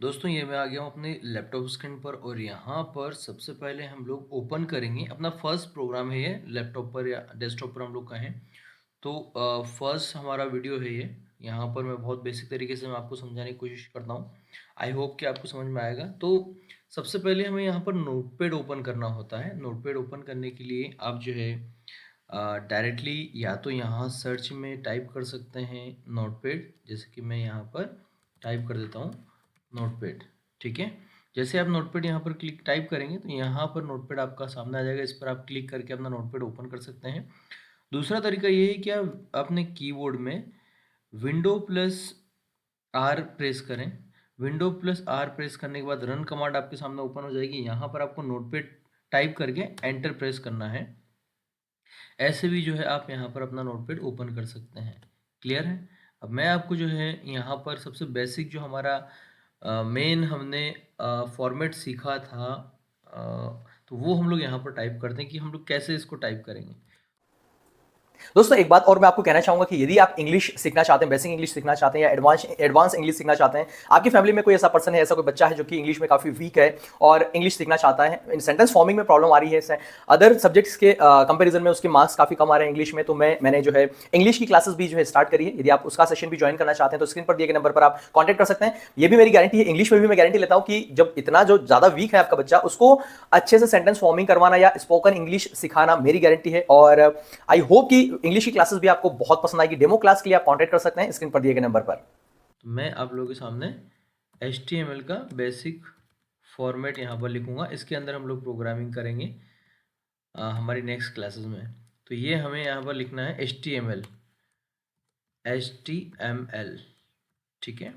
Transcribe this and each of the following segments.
दोस्तों ये मैं आ गया हूँ अपने लैपटॉप स्क्रीन पर और यहाँ पर सबसे पहले हम लोग ओपन करेंगे अपना फर्स्ट प्रोग्राम है ये लैपटॉप पर या डेस्कटॉप पर हम लोग कहें तो फर्स्ट हमारा वीडियो है ये। यहाँ पर मैं बहुत बेसिक तरीके से मैं आपको समझाने की कोशिश करता हूँ। आई होप कि आपको समझ में आएगा। तो सबसे पहले हमें यहाँ पर नोटपैड ओपन करना होता है। नोटपैड ओपन करने के लिए आप जो है डायरेक्टली या तो यहाँ सर्च में टाइप कर सकते हैं नोटपैड, जैसे कि मैं यहाँ पर टाइप कर देता हूँ नोटपैड। ठीक है, जैसे आप नोटपैड यहाँ पर क्लिक टाइप करेंगे तो यहाँ पर नोटपैड आपका सामने आ जाएगा। इस पर आप क्लिक करके अपना नोटपैड ओपन कर सकते हैं। दूसरा तरीका ये है कि आप अपने कीबोर्ड में विंडो प्लस आर प्रेस करें। विंडो प्लस आर प्रेस करने के बाद रन कमांड आपके सामने ओपन हो जाएगी। यहाँ पर आपको नोटपैड टाइप करके एंटर प्रेस करना है। ऐसे भी जो है आप यहाँ पर अपना नोटपैड ओपन कर सकते हैं। क्लियर है? अब मैं आपको जो है यहाँ पर सबसे बेसिक जो हमारा मेन हमने फॉर्मेट सीखा था, तो वो हम लोग यहाँ पर टाइप करते हैं कि हम लोग कैसे इसको टाइप करेंगे। दोस्तों एक बात और मैं आपको कहना चाहूंगा कि यदि आप इंग्लिश सीखना चाहते हैं, बेसिक इंग्लिश सीखना चाहते हैं या एडवांस इंग्लिश सीखना चाहते हैं, आपकी फैमिली में कोई ऐसा पर्सन है, ऐसा कोई बच्चा है जो कि इंग्लिश में काफी वीक है और इंग्लिश सीखना चाहता है, इन सेंटेंस फॉर्मिंग में प्रॉब्लम आ रही है, अदर सब्जेक्ट्स के कंपेरिजन में उसके मार्क्स काफी कम आ रहे हैं इंग्लिश में, तो मैंने जो है इंग्लिश की क्लासेस भी जो है स्टार्ट करी है। यदि आप उसका सेशन भी ज्वाइन करना चाहते हैं तो स्क्रीन पर दिए गए नंबर पर आप कॉन्टैक्ट कर सकते हैं। ये भी मेरी गारंटी है, इंग्लिश में भी मैं गारंटी लेता हूं कि जब इतना जो ज्यादा वीक है आपका बच्चा, उसको अच्छे से सेंटेंस फॉर्मिंग करवाना या स्पोकन इंग्लिश सिखाना मेरी गारंटी है। और आई होप कि इंग्लिश की क्लासेस भी आपको बहुत पसंद आएगी। डेमो क्लास के लिए आप कॉन्टैक्ट कर सकते हैं स्क्रीन पर दिए गए नंबर पर। तो मैं आप लोगों के सामने HTML का बेसिक फॉर्मेट यहाँ पर लिखूंगा। इसके अंदर हम लोग प्रोग्रामिंग करेंगे हमारी नेक्स्ट क्लासेस में। तो ये हमें यहाँ पर लिखना है HTML। ठीक है,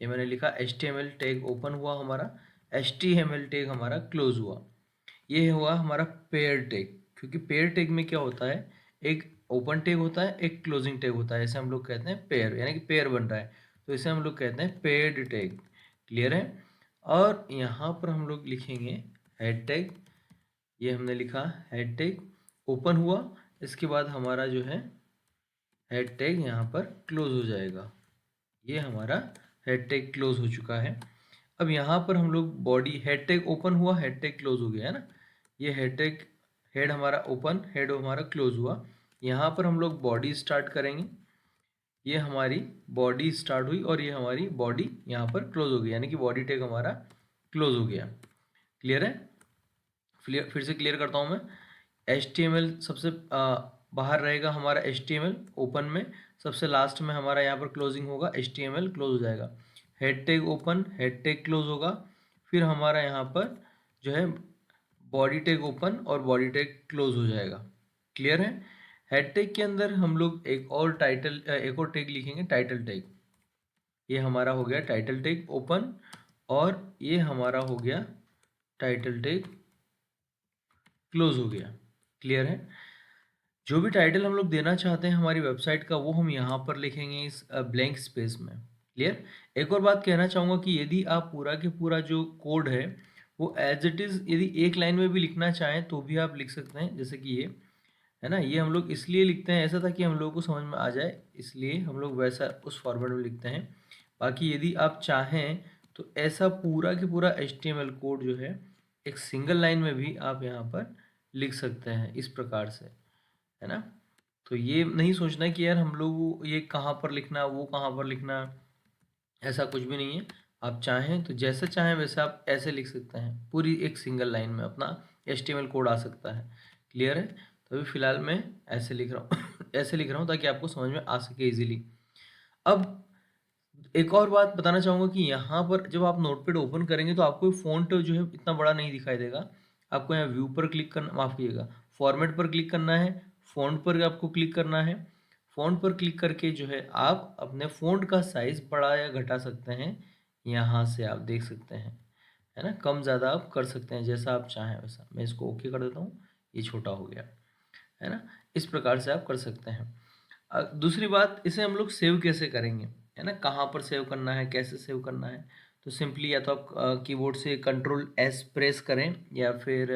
ये मैंने लिखा। HTML टैग ओपन हुआ हमारा, HTML टैग हमारा क्लोज हुआ। ये हुआ हमारा पेयर टैग। क्योंकि पेयर टैग में क्या होता है, एक ओपन टैग होता है, एक क्लोजिंग टैग होता है। इसे हम लोग कहते हैं पेयर, यानी कि पेयर बन रहा है तो इसे हम लोग कहते हैं पेयर्ड टैग। क्लियर है? और यहाँ पर हम लोग लिखेंगे हेड टैग। ये हमने लिखा हेड टैग ओपन हुआ, इसके बाद हमारा जो है हेड टैग यहाँ पर क्लोज हो जाएगा। ये हमारा हेड टैग क्लोज हो चुका है। अब यहाँ पर हम लोग बॉडी, हेड टैग ओपन हुआ, हेड टैग क्लोज हो गया है ना। ये हेड टैग, हेड हमारा ओपन, हेड हमारा क्लोज हुआ। यहाँ पर हम लोग बॉडी स्टार्ट करेंगे। ये हमारी बॉडी स्टार्ट हुई और ये हमारी बॉडी यहाँ पर क्लोज हो गई, यानी कि बॉडी टैग हमारा क्लोज हो गया। क्लियर है? फिर से क्लियर करता हूँ मैं। HTML सबसे बाहर रहेगा हमारा, HTML ओपन में सबसे लास्ट में हमारा यहाँ पर क्लोजिंग होगा, HTML क्लोज हो जाएगा। Head tag open, head tag close होगा। फिर हमारा यहाँ पर जो है बॉडी टैग ओपन और बॉडी टैग क्लोज हो जाएगा। क्लियर है? हेड टैग के अंदर हम लोग एक और टैग लिखेंगे, टाइटल टैग। ये हमारा हो गया टाइटल टैग ओपन और ये हमारा हो गया टाइटल टैग क्लोज हो गया। क्लियर है? जो भी टाइटल हम लोग देना चाहते हैं हमारी वेबसाइट का, वो हम यहाँ पर लिखेंगे इस ब्लैंक स्पेस में। क्लियर? एक और बात कहना चाहूँगा कि यदि आप पूरा के पूरा जो कोड है वो एज इट इज़ यदि एक लाइन में भी लिखना चाहें तो भी आप लिख सकते हैं। जैसे कि ये है ना, ये हम लोग इसलिए लिखते हैं ऐसा था कि हम लोगों को समझ में आ जाए, इसलिए हम लोग वैसा उस फॉर्मेट में लिखते हैं। बाकी यदि आप चाहें तो ऐसा पूरा के पूरा HTML कोड जो है एक सिंगल लाइन में भी आप यहाँ पर लिख सकते हैं इस प्रकार से, है ना। तो ये नहीं सोचना है कि यार हम लोग ये कहाँ पर लिखना, वो कहाँ पर लिखना, ऐसा कुछ भी नहीं है। आप चाहें तो जैसे चाहें वैसे आप ऐसे लिख सकते हैं, पूरी एक सिंगल लाइन में अपना HTML कोड आ सकता है। क्लियर है? तो अभी फिलहाल मैं ऐसे लिख रहा हूँ ऐसे लिख रहा हूँ ताकि आपको समझ में आ सके इजीली। अब एक और बात बताना चाहूँगा कि यहाँ पर जब आप नोटपैड ओपन करेंगे तो आपको फ़ॉन्ट जो है इतना बड़ा नहीं दिखाई देगा। आपको यहाँ व्यू पर क्लिक करना, माफ़ कीजिएगा, फॉर्मेट पर क्लिक करना है, फ़ॉन्ट पर आपको क्लिक करना है। फ़ॉन्ट पर क्लिक करके जो है आप अपने फ़ॉन्ट का साइज़ बढ़ा या घटा सकते हैं। यहाँ से आप देख सकते हैं, है ना, कम ज़्यादा आप कर सकते हैं जैसा आप चाहें वैसा। मैं इसको ओके कर देता हूँ, ये छोटा हो गया, है ना। इस प्रकार से आप कर सकते हैं। दूसरी बात, इसे हम लोग सेव कैसे करेंगे, है ना, कहाँ पर सेव करना है, कैसे सेव करना है। तो सिंपली या तो आप कीबोर्ड से Ctrl+S प्रेस करें या फिर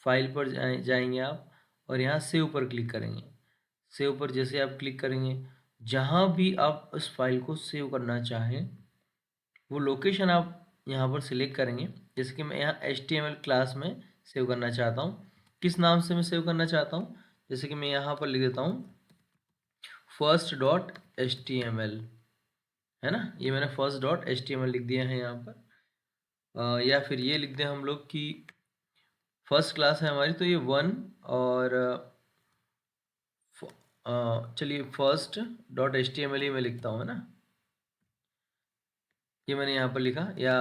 फाइल पर जाएंगे आप और यहाँ सेव पर क्लिक करेंगे। सेव पर जैसे आप क्लिक करेंगे, जहाँ भी आप उस फाइल को सेव करना चाहें वो लोकेशन आप यहाँ पर सिलेक्ट करेंगे। जैसे कि मैं यहाँ HTML क्लास में सेव करना चाहता हूँ। किस नाम से मैं सेव करना चाहता हूँ? जैसे कि मैं यहाँ पर लिख देता हूँ first.html, है ना। ये मैंने first.html लिख दिया है यहाँ पर। या फिर ये लिख दें हम लोग कि फर्स्ट क्लास है हमारी, तो ये 1 और चलिए first.html ही मैं लिखता हूँ, है ना। ये मैंने यहाँ पर लिखा, या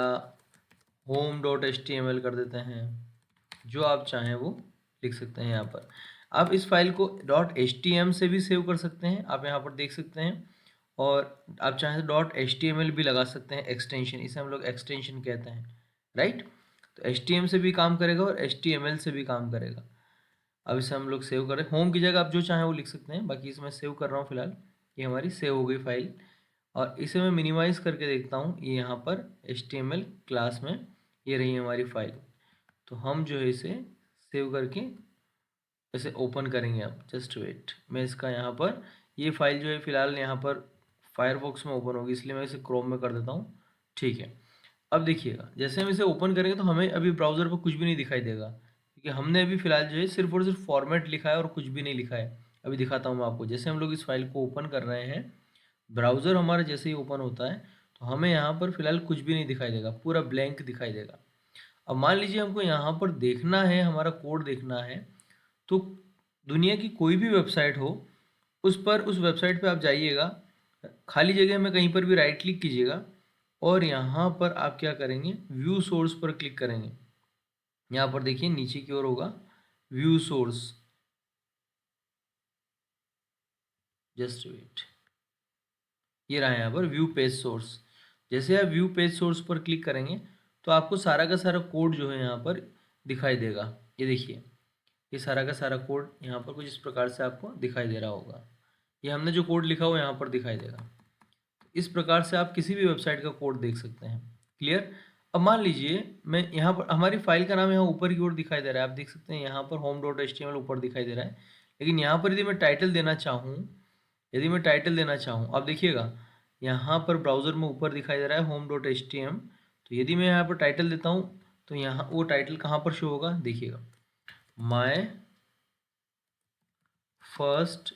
home.html कर देते हैं, जो आप चाहें वो लिख सकते हैं यहाँ पर। आप इस फाइल को .htm से भी सेव कर सकते हैं, आप यहाँ पर देख सकते हैं। और आप चाहें तो .html भी लगा सकते हैं एक्सटेंशन, इसे हम लोग एक्सटेंशन कहते हैं, राइट। तो HTML से भी काम करेगा और HTML से भी काम करेगा। अब इसे हम लोग सेव करें, होम की जगह आप जो चाहें वो लिख सकते हैं, बाकी इसमें सेव कर रहा हूँ फिलहाल। ये हमारी सेव हो गई फाइल, और इसे मैं मिनिमाइज़ करके देखता हूँ। ये यहाँ पर HTML क्लास में ये रही हमारी फाइल। तो हम जो है इसे सेव करके इसे ओपन करेंगे। अब जस्ट वेट, मैं इसका यहाँ पर ये फाइल जो है फिलहाल यहाँ पर फायरफॉक्स में ओपन होगी, इसलिए मैं इसे क्रोम में कर देता हूँ। ठीक है, अब देखिएगा जैसे हम इसे ओपन करेंगे तो हमें अभी ब्राउज़र पर कुछ भी नहीं दिखाई देगा, क्योंकि हमने अभी फिलहाल जो है सिर्फ और सिर्फ फॉर्मेट लिखा है और कुछ भी नहीं लिखा है। अभी दिखाता हूँ मैं आपको। जैसे हम लोग इस फाइल को ओपन कर रहे हैं, ब्राउज़र हमारा जैसे ही ओपन होता है तो हमें यहाँ पर फिलहाल कुछ भी नहीं दिखाई देगा, पूरा ब्लैंक दिखाई देगा। अब मान लीजिए हमको यहाँ पर देखना है, हमारा कोड देखना है, तो दुनिया की कोई भी वेबसाइट हो उस वेबसाइट पे आप जाइएगा, खाली जगह में कहीं पर भी राइट क्लिक कीजिएगा और यहाँ पर आप क्या करेंगे, व्यू सोर्स पर क्लिक करेंगे। यहाँ पर देखिए नीचे की ओर होगा व्यू सोर्स, जस्ट वेट, ये रहा यहाँ पर व्यू पेज सोर्स। जैसे आप व्यू पेज सोर्स पर क्लिक करेंगे तो आपको सारा का सारा कोड जो है यहाँ पर दिखाई देगा। ये देखिए, ये सारा का सारा कोड यहाँ पर कुछ इस प्रकार से आपको दिखाई दे रहा होगा। ये हमने जो कोड लिखा हुआ यहाँ पर दिखाई देगा। इस प्रकार से आप किसी भी वेबसाइट का कोड देख सकते हैं। क्लियर। अब मान लीजिए मैं यहाँ पर, हमारी फाइल का नाम यहाँ ऊपर की ओर दिखाई दे रहा है, आप देख सकते हैं यहाँ पर home.html ऊपर दिखाई दे रहा है। लेकिन यहाँ पर यदि मैं टाइटल देना चाहूँ, आप देखिएगा यहाँ पर ब्राउज़र में ऊपर दिखाई दे रहा है home.html। तो यदि मैं यहाँ पर टाइटल देता हूँ तो यहाँ वो टाइटल कहाँ पर शो होगा, देखिएगा, माय फर्स्ट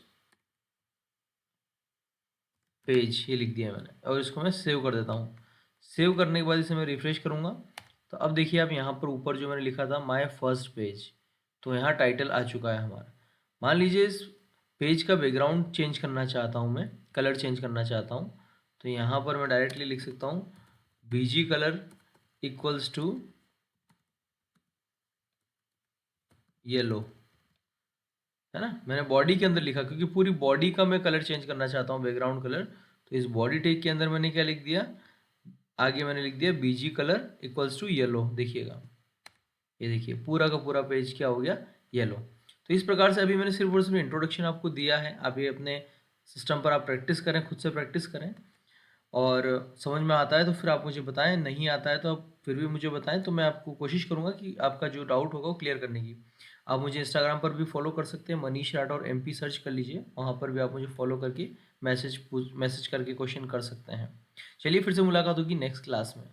पेज, ये लिख दिया मैंने, और इसको मैं सेव कर देता हूँ। सेव करने के बाद इसे मैं रिफ्रेश करूँगा तो अब देखिए आप यहाँ पर ऊपर जो मैंने लिखा था माय फर्स्ट पेज, तो यहाँ टाइटल आ चुका है हमारा। मान लीजिए इस पेज का बैकग्राउंड चेंज करना चाहता हूँ, मैं कलर चेंज करना चाहता हूँ, तो यहाँ पर मैं डायरेक्टली लिख सकता हूँ BG colour equals to yellow, है ना। मैंने बॉडी के अंदर लिखा क्योंकि पूरी बॉडी का मैं कलर चेंज करना चाहता हूँ, बैकग्राउंड कलर। तो इस बॉडी टैग के अंदर मैंने क्या लिख दिया, आगे मैंने लिख दिया BG colour equals to yellow. देखिएगा, ये देखिए पूरा का पूरा पेज क्या हो गया, येलो। तो इस प्रकार से अभी मैंने सिर्फ और सिर्फ इंट्रोडक्शन आपको दिया है। आप ये अपने सिस्टम पर आप प्रैक्टिस करें, खुद से प्रैक्टिस करें, और समझ में आता है तो फिर आप मुझे बताएं, नहीं आता है तो आप फिर भी मुझे बताएं, तो मैं आपको कोशिश करूंगा कि आपका जो डाउट होगा वो क्लियर करने की। आप मुझे इंस्टाग्राम पर भी फॉलो कर सकते हैं, मनीष राठौर MP सर्च कर लीजिए, वहाँ पर भी आप मुझे फॉलो करके मैसेज करके क्वेश्चन कर सकते हैं। चलिए फिर से मुलाकात होगी नेक्स्ट क्लास में।